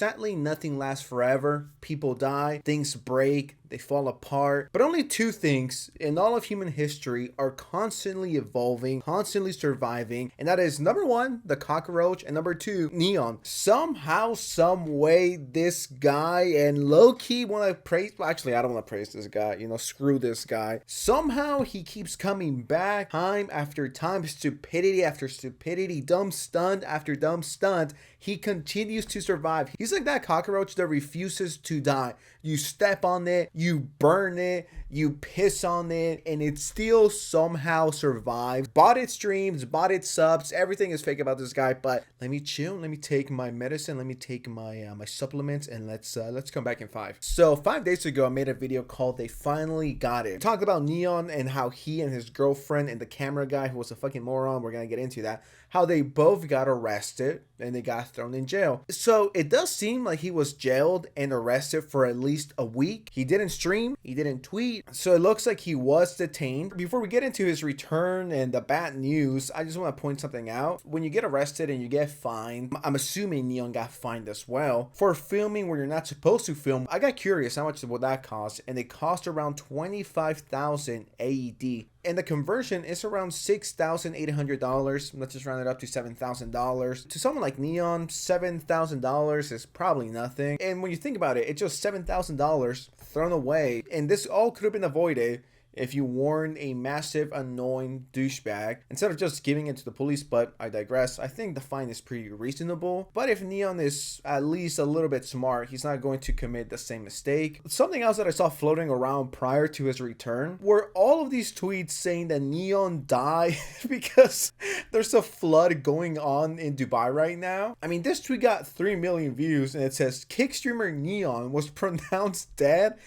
sadly, nothing lasts forever. People die, things break, they fall apart. But only two things in all of human history are constantly evolving, constantly surviving, and that is number one, the cockroach, and number two, Neon. Somehow, some way, this guy, and low-key want to praise, well, actually, I don't want to praise this guy, you know, screw this guy. Somehow, he keeps coming back time after time, stupidity after stupidity, dumb stunt after dumb stunt. He continues to survive. He's like that cockroach that refuses to die. You step on it, you burn it, you piss on it, and it still somehow survives. Bought its streams, bought its subs, everything is fake about this guy, but let me chill, let me take my medicine, let me take my my supplements, and let's come back in 5. So 5 days ago, I made a video called They Finally Got It. Talked about Neon and how he and his girlfriend and the camera guy, who was a fucking moron, we're gonna get into that, how they both got arrested and they got thrown in jail. So it does seem like he was jailed and arrested for at least a week. He didn't stream, he didn't tweet, so it looks like he was detained. Before we get into his return and the bad news, I just want to point something out. When you get arrested and you get fined, I'm assuming Neon got fined as well, for filming where you're not supposed to film. I got curious how much would that cost, and it cost around 25,000 AED. And the conversion is around $6,800. Let's just round it up to $7,000. To someone like Neon, $7,000 is probably nothing. And when you think about it, it's just $7,000 thrown away. And this all could have been avoided if you warned a massive, annoying douchebag instead of just giving it to the police. But I digress. I think the fine is pretty reasonable. But if Neon is at least a little bit smart, he's not going to commit the same mistake. Something else that I saw floating around prior to his return were all of these tweets saying that Neon died because there's a flood going on in Dubai right now. I mean, this tweet got 3 million views and it says kick streamer Neon was pronounced dead.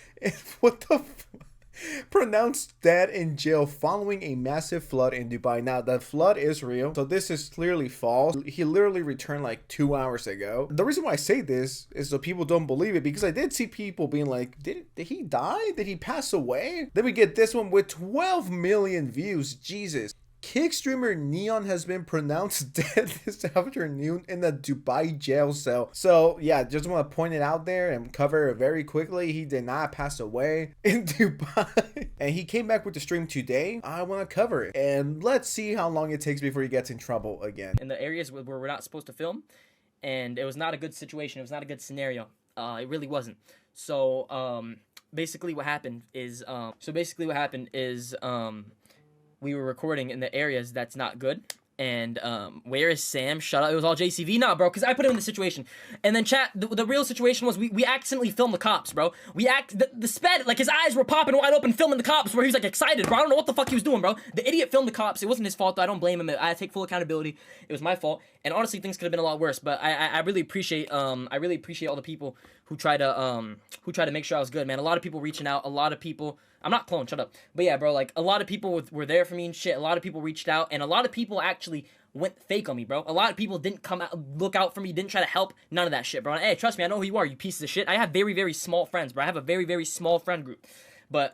What the pronounced dead in jail following a massive flood in Dubai. Now, the flood is real, so this is clearly false. He literally returned like 2 hours ago. The reason why I say this is so people don't believe it, because I did see people being like, did he die? Did he pass away? Then we get this one with 12 million views. Jesus. Kick streamer Neon has been pronounced dead this afternoon in a Dubai jail cell. So yeah, just want to point it out there and cover it very quickly. He did not pass away in Dubai. And he came back with the stream today. I want to cover it. And let's see how long it takes before he gets in trouble again. In the areas where we're not supposed to film. And it was not a good situation. It was not a good scenario. It really wasn't. So basically what happened is we were recording in the areas that's not good. And where is Sam? Shut up. It was all JCV. Nah, bro, because I put him in the situation. And then chat, the real situation was we accidentally filmed the cops, bro. The sped, like his eyes were popping wide open filming the cops where he was like excited, bro. I don't know what the fuck he was doing, bro. The idiot filmed the cops. It wasn't his fault, though. I don't blame him. I take full accountability. It was my fault. And honestly, things could have been a lot worse. But I really appreciate all the people who try to make sure I was good, man. A lot of people reaching out. A lot of people. I'm not clone, shut up. But yeah, bro, like, a lot of people were there for me and shit. A lot of people reached out, and a lot of people actually went fake on me, bro. A lot of people didn't come out, look out for me, didn't try to help. None of that shit, bro. And, hey, trust me, I know who you are, you pieces of shit. I have very, very small friends, bro. I have a very, very small friend group. But,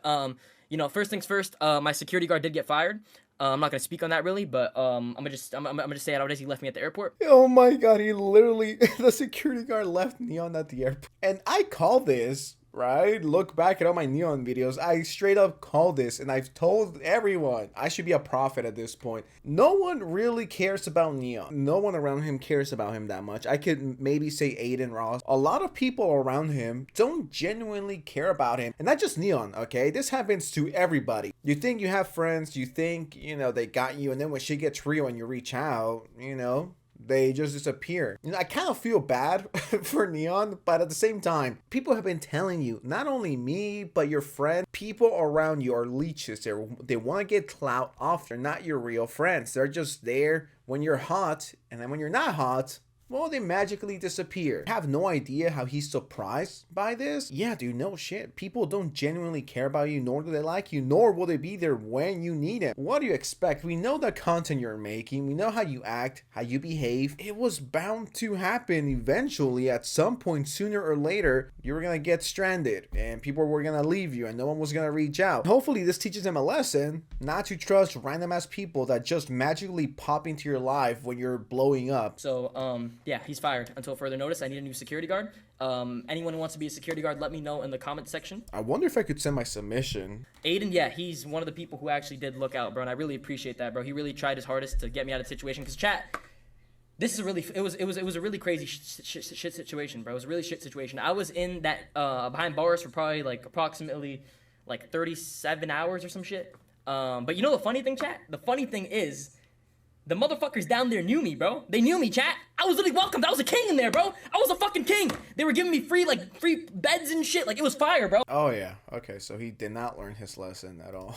you know, first things first, my security guard did get fired. I'm not gonna speak on that really, but I'm gonna just say it out as he left me at the airport. Oh my god, he literally, the security guard left Neon at the airport. And I call this, right? Look back at all my Neon videos. I straight up call this, and I've told everyone I should be a prophet at this point. No one really cares about Neon. No one around him cares about him that much. I could maybe say Aiden Ross. A lot of people around him don't genuinely care about him. And not just Neon, okay? This happens to everybody. You think you have friends, you think, you know, they got you, and then when shit gets real and you reach out, you know, they just disappear. You know, I kind of feel bad for Neon, but at the same time, people have been telling you, not only me, but your friend, people around you are leeches. They want to get clout off. They're not your real friends. They're just there when you're hot, and then when you're not hot, well, they magically disappear. Have no idea how he's surprised by this? Yeah, dude, no shit. People don't genuinely care about you, nor do they like you, nor will they be there when you need it. What do you expect? We know the content you're making. We know how you act, how you behave. It was bound to happen eventually. At some point, sooner or later, you were gonna get stranded, and people were gonna leave you, and no one was gonna reach out. Hopefully, this teaches them a lesson not to trust random ass people that just magically pop into your life when you're blowing up. So, Yeah, he's fired until further notice. I need a new security guard. Anyone who wants to be a security guard, let me know in the comment section. I wonder if I could send my submission. Aiden, yeah, he's one of the people who actually did look out, bro, and I really appreciate that, bro. He really tried his hardest to get me out of the situation. Cause chat, this is a really, it was a really crazy shit situation, bro. It was a really shit situation. I was in that behind bars for probably like approximately like 37 hours or some shit. But you know the funny thing, chat? The funny thing is, the motherfuckers down there knew me, bro. They knew me, chat. I was literally welcomed. I was a king in there, bro. I was a fucking king. They were giving me free beds and shit. Like, it was fire, bro. Oh, yeah. Okay, so he did not learn his lesson at all.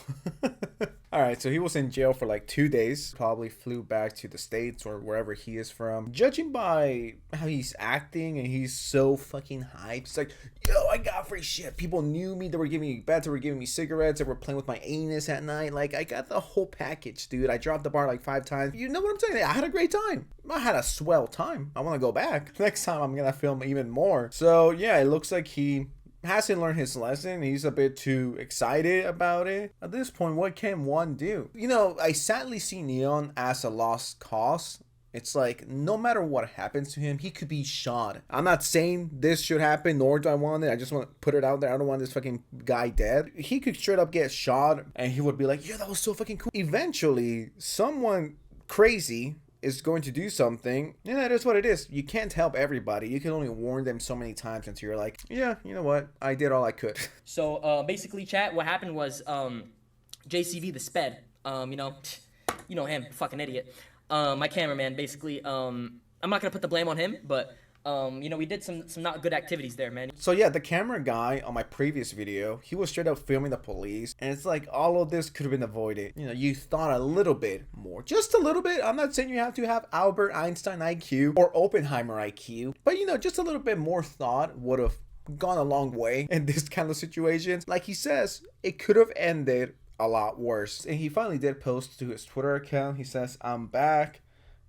All right, so he was in jail for like 2 days. Probably flew back to the States or wherever he is from. Judging by how he's acting and he's so fucking hyped. It's like, yo, I got free shit. People knew me. They were giving me beds. They were giving me cigarettes. They were playing with my anus at night. Like, I got the whole package, dude. I dropped the bar like 5 times. You know what I'm saying? I had a great time. I had a swell time. I want to go back. Next time, I'm going to film even more. So, yeah, it looks like he hasn't learned his lesson. He's a bit too excited about it. At this point, what can one do? You know, I sadly see Neon as a lost cause. It's like, no matter what happens to him, he could be shot. I'm not saying this should happen, nor do I want it. I just want to put it out there. I don't want this fucking guy dead. He could straight up get shot, and he would be like, yeah, that was so fucking cool. Eventually, someone crazy is going to do something, and that is what it is. You can't help everybody. You can only warn them so many times until you're like, yeah, you know what? I did all I could. So basically, chat, what happened was JCV the sped, you know him, fucking idiot. My cameraman, basically, I'm not gonna put the blame on him, but you know, we did some not good activities there, man. So yeah, the camera guy on my previous video, he was straight up filming the police, and it's like all of this could have been avoided. You know, you thought a little bit more, just a little bit. I'm not saying you have to have Albert Einstein IQ or Oppenheimer IQ, but you know, just a little bit more thought would have gone a long way in this kind of situations. Like he says, it could have ended a lot worse. And he finally did post to his Twitter account. He says, I'm back.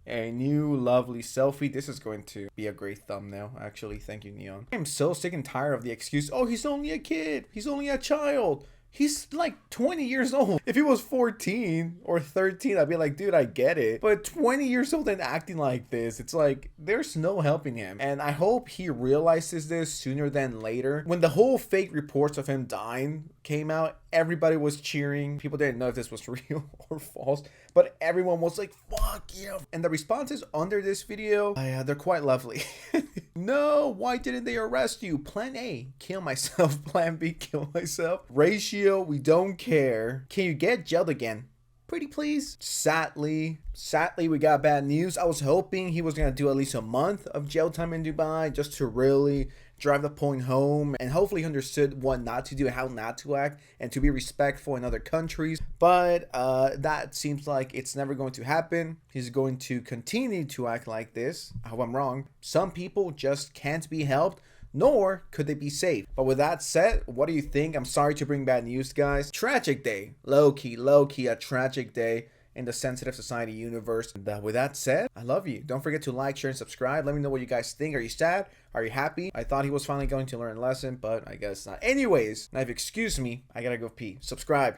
A new lovely selfie. This is going to be a great thumbnail, actually. Thank you, Neon. I'm so sick and tired of the excuse, oh, he's only a kid. He's only a child. He's like 20 years old. If he was 14 or 13, I'd be like, dude, I get it. But 20 years old and acting like this, it's like, there's no helping him. And I hope he realizes this sooner than later. When the whole fake reports of him dying came out, everybody was cheering. People didn't know if this was real or false, but everyone was like, fuck yeah. And the responses under this video, they're quite lovely. No, why didn't they arrest you? Plan A, kill myself. Plan B, kill myself. Ratio, we don't care. Can you get jailed again? Pretty please. Sadly, we got bad news. I was hoping he was gonna do at least a month of jail time in Dubai just to really drive the point home, and hopefully he understood what not to do and how not to act and to be respectful in other countries. But that seems like it's never going to happen. He's going to continue to act like this. I hope I'm wrong. Some people just can't be helped, nor could they be saved. But with that said, what do you think? I'm sorry to bring bad news, guys. Tragic day. Low-key a tragic day in the sensitive society universe. And with that said, I love you. Don't forget to like, share, and subscribe. Let me know what you guys think. Are you sad? Are you happy? I thought he was finally going to learn a lesson, but I guess not. Anyways, now if you excuse me, I gotta go pee. Subscribe.